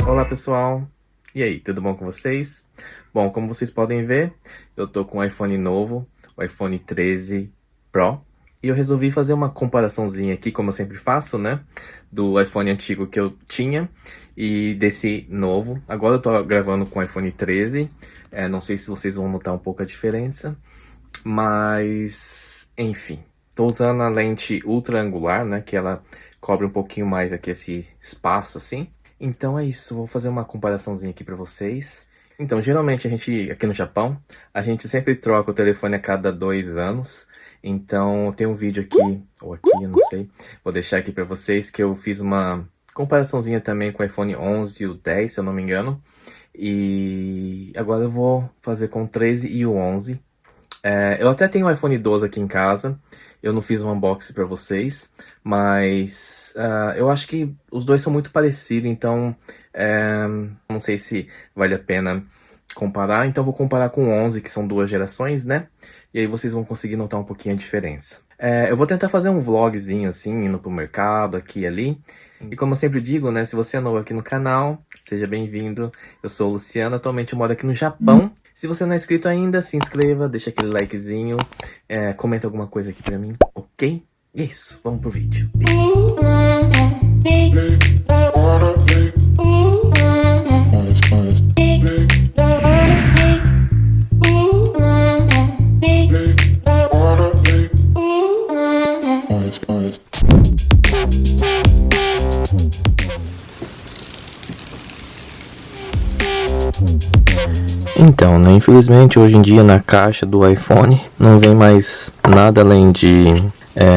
Olá pessoal, e aí, tudo bom com vocês? Bom, como vocês podem ver, eu tô com um iPhone novo, o iPhone 13 Pro, e eu resolvi fazer uma comparaçãozinha aqui, como eu sempre faço, né, do iPhone antigo que eu tinha e desse novo. Agora eu tô gravando com o iPhone 13, não sei se vocês vão notar um pouco a diferença, mas enfim, tô usando a lente ultra angular, né, que ela cobre um pouquinho mais aqui esse espaço assim. Então é isso, vou fazer uma comparaçãozinha aqui pra vocês. Então, geralmente a gente, aqui no Japão, a gente sempre troca o telefone a cada 2 anos. Então, tem um vídeo aqui, ou aqui, eu não sei, vou deixar aqui pra vocês, que eu fiz uma comparaçãozinha também com o iPhone 11 e o 10, se eu não me engano. E agora eu vou fazer com o 13 e o 11. Eu até tenho o iPhone 12 aqui em casa, eu não fiz um unboxing pra vocês, mas eu acho que os dois são muito parecidos, então não sei se vale a pena comparar. Então vou comparar com o 11, que são 2 gerações, né? E aí vocês vão conseguir notar um pouquinho a diferença. Eu vou tentar fazer um vlogzinho assim, indo pro mercado, aqui e ali. E como eu sempre digo, né, se você é novo aqui no canal, seja bem-vindo. Eu sou o Luciano, atualmente eu moro aqui no Japão. Se você não é inscrito ainda, se inscreva, deixa aquele likezinho, comenta alguma coisa aqui pra mim, ok? E é isso, vamos pro vídeo. Então, né, infelizmente hoje em dia na caixa do iPhone não vem mais nada além de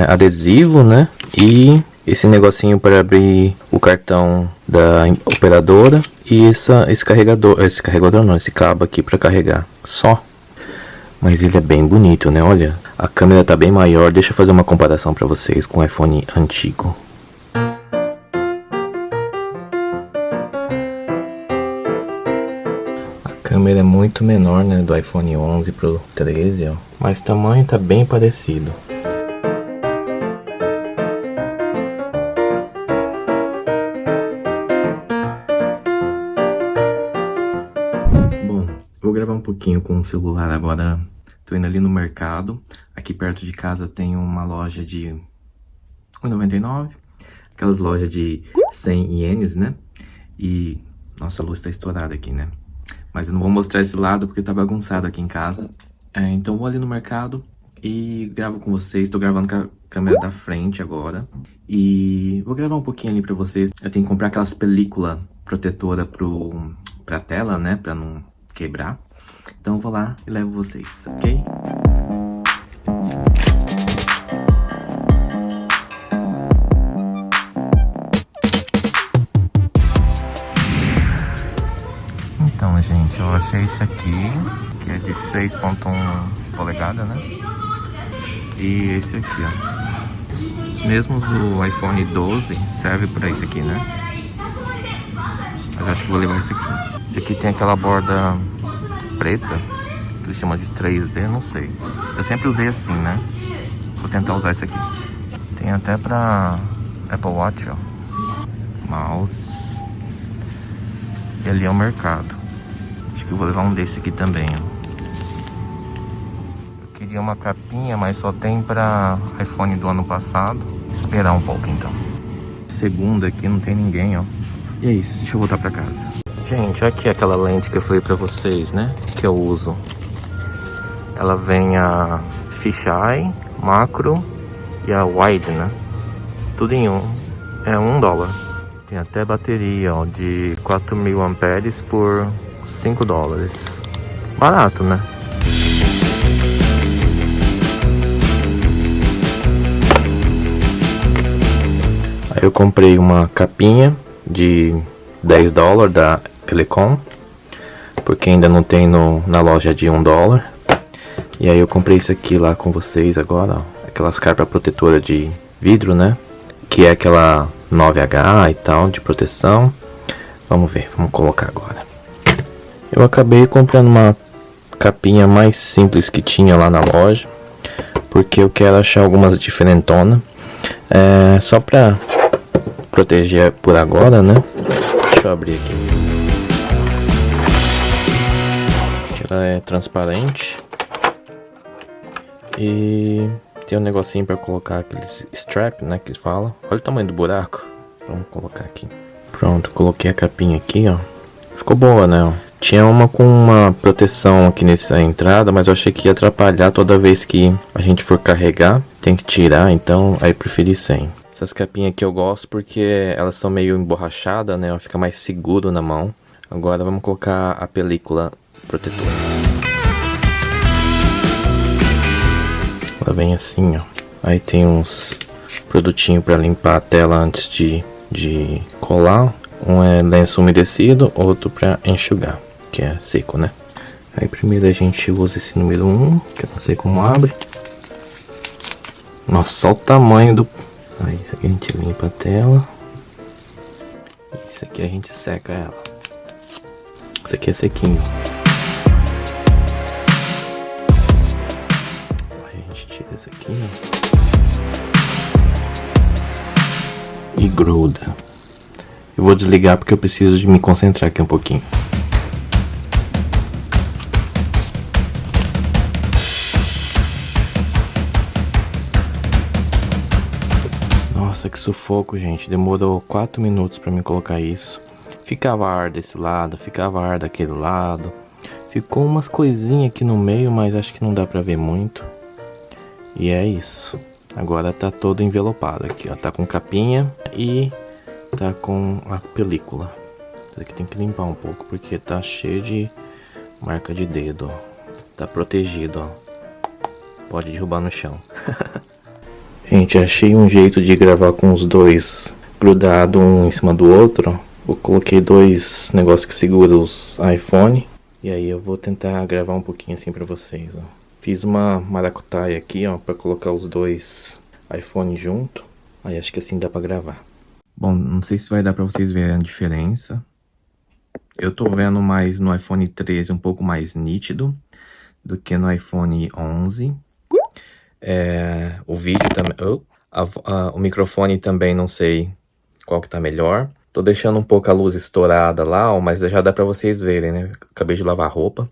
adesivo, né, e esse negocinho para abrir o cartão da operadora e esse carregador não, esse cabo aqui para carregar, só. Mas ele é bem bonito, né, olha, a câmera tá bem maior. Deixa eu fazer uma comparação para vocês com o iPhone antigo. A câmera é muito menor, né, do iPhone 11 pro 13, ó, mas o tamanho tá bem parecido. Bom, vou gravar um pouquinho com o celular agora. Tô indo ali no mercado. Aqui perto de casa tem uma loja de R$1,99, aquelas lojas de 100 ienes, né? E nossa, a luz tá estourada aqui, né? Mas eu não vou mostrar esse lado porque tá bagunçado aqui em casa. Então vou ali no mercado e gravo com vocês. Tô gravando com a câmera da frente agora. E vou gravar um pouquinho ali pra vocês. Eu tenho que comprar aquelas películas protetoras pra tela, né? Pra não quebrar. Então eu vou lá e levo vocês, ok? Então, gente, eu achei esse aqui, que é de 6.1 polegadas, né? E esse aqui, ó. Os mesmos do iPhone 12 servem pra esse aqui, né? Mas acho que vou levar esse aqui. Esse aqui tem aquela borda preta, que eles chamam de 3D, não sei. Eu sempre usei assim, né? Vou tentar usar esse aqui. Tem até pra Apple Watch, ó. Mouses. E ali é o mercado. Acho que eu vou levar um desse aqui também, ó. Eu queria uma capinha, mas só tem pra iPhone do ano passado. Esperar um pouco, então. Segunda aqui, não tem ninguém, ó. E é isso, deixa eu voltar pra casa. Gente, aqui é aquela lente que eu falei pra vocês, né? Que eu uso. Ela vem a Fisheye, Macro e a Wide, né? Tudo em um. É $1. Tem até bateria, ó, de 4.000 amperes por $5. Barato, né? Aí eu comprei uma capinha de $10 da Elecom, porque ainda não tem na loja de $1. E aí eu comprei isso aqui lá com vocês agora, ó, aquelas carpas protetoras de vidro, né? Que é aquela 9H e tal, de proteção. Vamos ver, vamos colocar agora. Eu acabei comprando uma capinha mais simples que tinha lá na loja, porque eu quero achar algumas diferentonas. Só pra proteger por agora, né? Deixa eu abrir aqui. Ela é transparente. E tem um negocinho pra colocar aqueles strap, né, que fala. Olha o tamanho do buraco. Vamos colocar aqui. Pronto, coloquei a capinha aqui, ó. Ficou boa, né? Tinha uma com uma proteção aqui nessa entrada, mas eu achei que ia atrapalhar toda vez que a gente for carregar. Tem que tirar, então aí preferi sem. Essas capinhas aqui eu gosto porque elas são meio emborrachadas, né? Fica mais seguro na mão. Agora vamos colocar a película protetora. Ela vem assim, ó. Aí tem uns produtinhos para limpar a tela antes de colar. Um é lenço umedecido, outro para enxugar, que é seco, né? Aí primeiro a gente usa esse número 1, que eu não sei como abre. Nossa, olha o tamanho do... Aí isso aqui a gente limpa a tela. Isso aqui a gente seca ela. Isso aqui é sequinho. Aí a gente tira isso aqui, ó. E gruda. Eu vou desligar porque eu preciso de me concentrar aqui um pouquinho. Nossa, que sufoco, gente. Demorou 4 minutos pra me colocar isso. Ficava ar desse lado, ficava ar daquele lado. Ficou umas coisinhas aqui no meio, mas acho que não dá pra ver muito. E é isso. Agora tá todo envelopado aqui, ó. Tá com capinha e tá com a película. Isso aqui tem que limpar um pouco porque tá cheio de marca de dedo, ó. Tá protegido, ó. Pode derrubar no chão. Gente, achei um jeito de gravar com os dois grudados um em cima do outro, ó. Eu coloquei dois negócios que seguram os iPhone. E aí eu vou tentar gravar um pouquinho assim pra vocês, ó. Fiz uma maracutaia aqui, ó, pra colocar os dois iPhone junto. Aí acho que assim dá pra gravar. Bom, não sei se vai dar pra vocês verem a diferença. Eu tô vendo mais no iPhone 13 um pouco mais nítido do que no iPhone 11. O vídeo também... o microfone também não sei qual que tá melhor. Tô deixando um pouco a luz estourada lá, ó, mas já dá pra vocês verem, né? Acabei de lavar a roupa.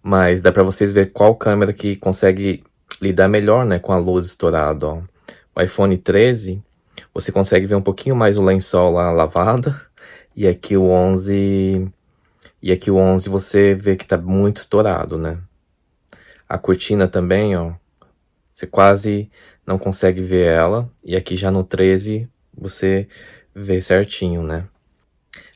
Mas dá pra vocês verem qual câmera que consegue lidar melhor, né, com a luz estourada, ó. O iPhone 13, você consegue ver um pouquinho mais o lençol lá lavado. E aqui o 11... E aqui o 11 você vê que tá muito estourado, né? A cortina também, ó. Você quase não consegue ver ela. E aqui já no 13 você vê certinho, né?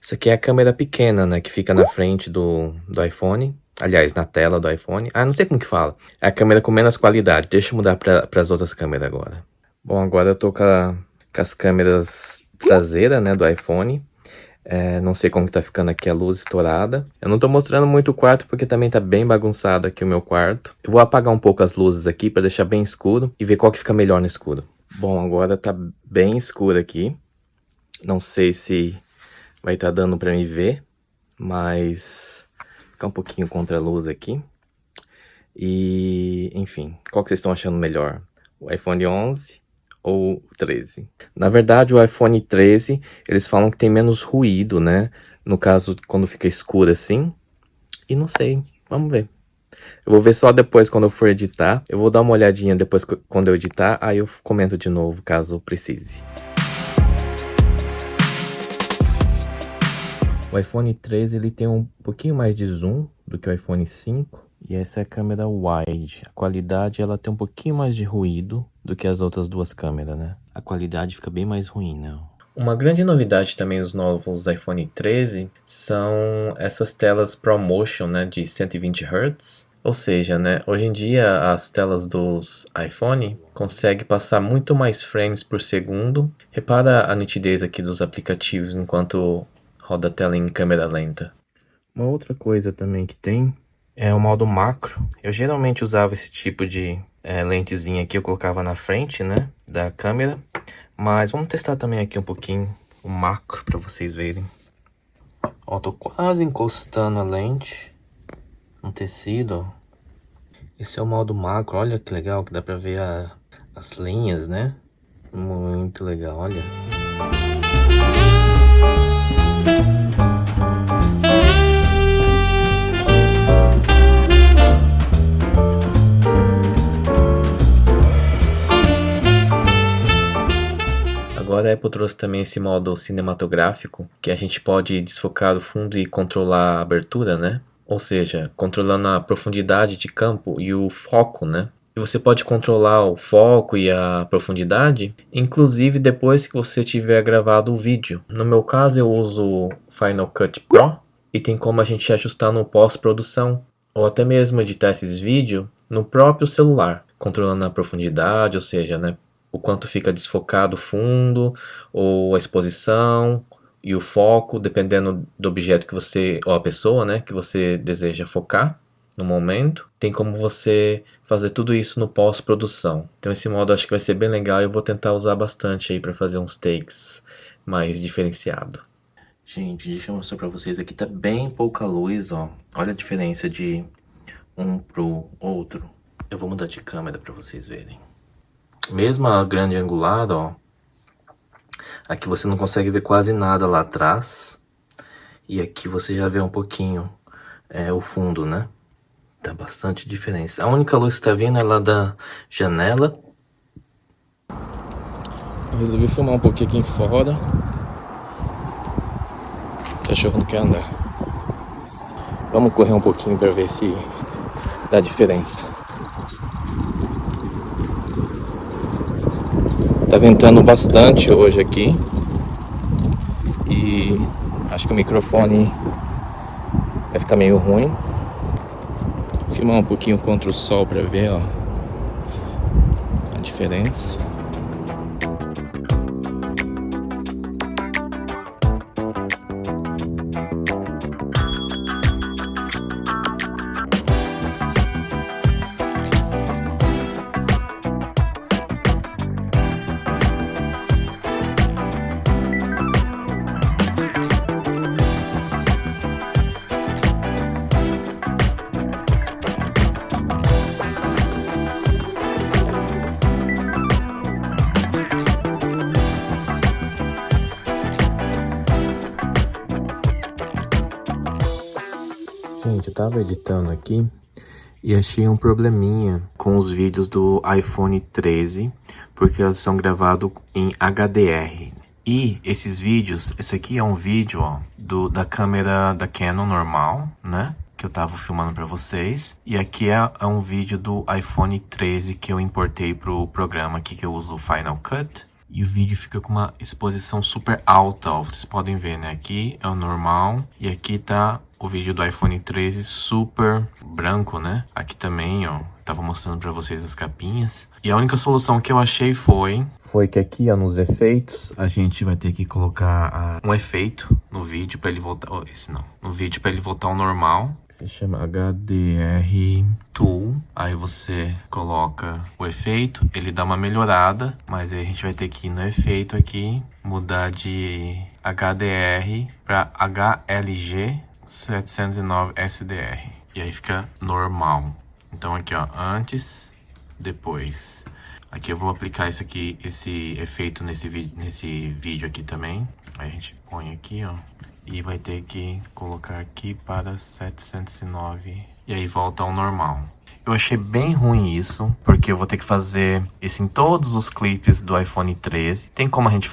Isso aqui é a câmera pequena, né? Que fica na frente do iPhone. Aliás, na tela do iPhone. Ah, não sei como que fala. É a câmera com menos qualidade. Deixa eu mudar para as outras câmeras agora. Bom, agora eu tô com as câmeras traseiras, né? Do iPhone. Não sei como que tá ficando aqui a luz estourada. Eu não tô mostrando muito o quarto porque também tá bem bagunçado aqui o meu quarto. Eu vou apagar um pouco as luzes aqui para deixar bem escuro e ver qual que fica melhor no escuro. Bom, agora tá bem escuro aqui. Não sei se vai estar dando para me ver, mas ficar um pouquinho contra a luz aqui. E, enfim, qual que vocês estão achando melhor? O iPhone 11 ou o 13? Na verdade, o iPhone 13, eles falam que tem menos ruído, né? No caso, quando fica escuro assim. E não sei, vamos ver. Eu vou ver só depois quando eu for editar. Eu vou dar uma olhadinha depois quando eu editar, aí eu comento de novo, caso precise. O iPhone 13 ele tem um pouquinho mais de zoom do que o iPhone 5. E essa é a câmera wide. A qualidade ela tem um pouquinho mais de ruído do que as outras duas câmeras, né? A qualidade fica bem mais ruim, né? Uma grande novidade também dos novos iPhone 13 são essas telas ProMotion, né, de 120 Hz. Ou seja, né, hoje em dia as telas dos iPhone conseguem passar muito mais frames por segundo. Repara a nitidez aqui dos aplicativos enquanto roda a tela em câmera lenta. Uma outra coisa também que tem é o modo macro. Eu geralmente usava esse tipo de lentezinha aqui, eu colocava na frente, né, da câmera. Mas vamos testar também aqui um pouquinho o macro para vocês verem. Ó, tô quase encostando a lente no tecido, ó. Esse é o modo macro, olha que legal, que dá pra ver as linhas, né? Muito legal, olha. Agora a Apple trouxe também esse modo cinematográfico, que a gente pode desfocar o fundo e controlar a abertura, né? Ou seja, controlando a profundidade de campo e o foco, né? E você pode controlar o foco e a profundidade, inclusive depois que você tiver gravado o vídeo. No meu caso, eu uso o Final Cut Pro e tem como a gente ajustar no pós-produção, ou até mesmo editar esses vídeos no próprio celular, controlando a profundidade, ou seja, né, o quanto fica desfocado o fundo, ou a exposição e o foco, dependendo do objeto que você, ou a pessoa, né, que você deseja focar no momento. Tem como você fazer tudo isso no pós-produção. Então esse modo acho que vai ser bem legal e eu vou tentar usar bastante aí para fazer uns takes mais diferenciado. Gente, deixa eu mostrar pra vocês aqui, tá bem pouca luz, ó. Olha a diferença de um pro outro. Eu vou mudar de câmera pra vocês verem. Mesmo a grande angular, ó. Aqui você não consegue ver quase nada lá atrás. E aqui você já vê um pouquinho o fundo, né? Tá bastante diferença. A única luz que tá vindo é lá da janela. Eu resolvi filmar um pouquinho aqui fora. O cachorro não quer andar. Vamos correr um pouquinho pra ver se dá diferença. Tá ventando bastante hoje aqui. E acho que o microfone vai ficar meio ruim. Vou filmar um pouquinho contra o sol pra ver, ó, a diferença. Gente, eu tava editando aqui e achei um probleminha com os vídeos do iPhone 13, porque eles são gravados em HDR. E esses vídeos, esse aqui é um vídeo, ó, da câmera da Canon normal, né? Que eu tava filmando pra vocês. E aqui é um vídeo do iPhone 13 que eu importei pro programa aqui que eu uso o Final Cut. E o vídeo fica com uma exposição super alta, ó. Vocês podem ver, né? Aqui é o normal e aqui tá o vídeo do iPhone 13 super branco, né? Aqui também, ó, tava mostrando pra vocês as capinhas. E a única solução que eu achei foi que aqui, ó, nos efeitos, a gente vai ter que colocar um efeito no vídeo pra ele voltar... Oh, esse não. No vídeo pra ele voltar ao normal. Se chama HDR Tool. Aí você coloca o efeito, ele dá uma melhorada, mas aí a gente vai ter que ir no efeito aqui, mudar de HDR pra HLG 709 SDR. E aí fica normal. Então aqui, ó, antes, depois. Aqui eu vou aplicar esse efeito nesse vídeo aqui também. Aí a gente põe aqui, ó. E vai ter que colocar aqui para 709. E aí volta ao normal. Eu achei bem ruim isso, porque eu vou ter que fazer isso em todos os clipes do iPhone 13. Tem como a gente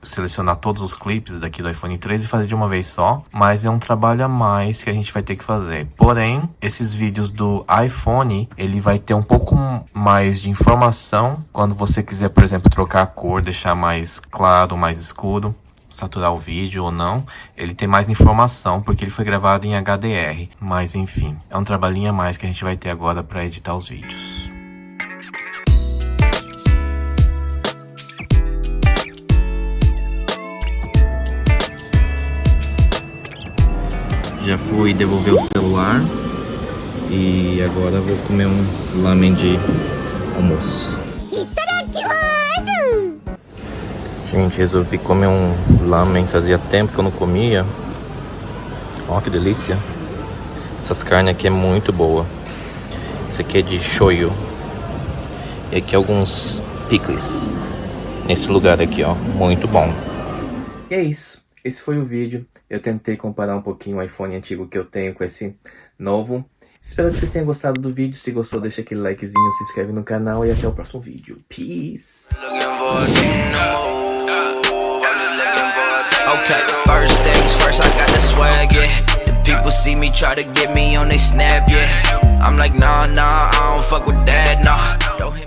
selecionar todos os clipes daqui do iPhone 13 e fazer de uma vez só, mas é um trabalho a mais que a gente vai ter que fazer. Porém, esses vídeos do iPhone, ele vai ter um pouco mais de informação quando você quiser, por exemplo, trocar a cor, deixar mais claro, mais escuro, saturar o vídeo ou não, ele tem mais informação porque ele foi gravado em HDR, mas enfim, é um trabalhinho a mais que a gente vai ter agora para editar os vídeos. Já fui devolver o celular e agora vou comer um lamen de almoço. Gente, resolvi comer um lamen, fazia tempo que eu não comia. Ó, que delícia. Essas carnes aqui é muito boa. Esse aqui é de shoyu. E aqui alguns picles. Nesse lugar aqui, ó. Muito bom. E é isso. Esse foi o vídeo. Eu tentei comparar um pouquinho o iPhone antigo que eu tenho com esse novo. Espero que vocês tenham gostado do vídeo. Se gostou, deixa aquele likezinho, se inscreve no canal e até o próximo vídeo. Peace! Okay, first things first, I got the swag, yeah. The people see me try to get me on they snap, yeah. I'm like, nah, I don't fuck with that, nah.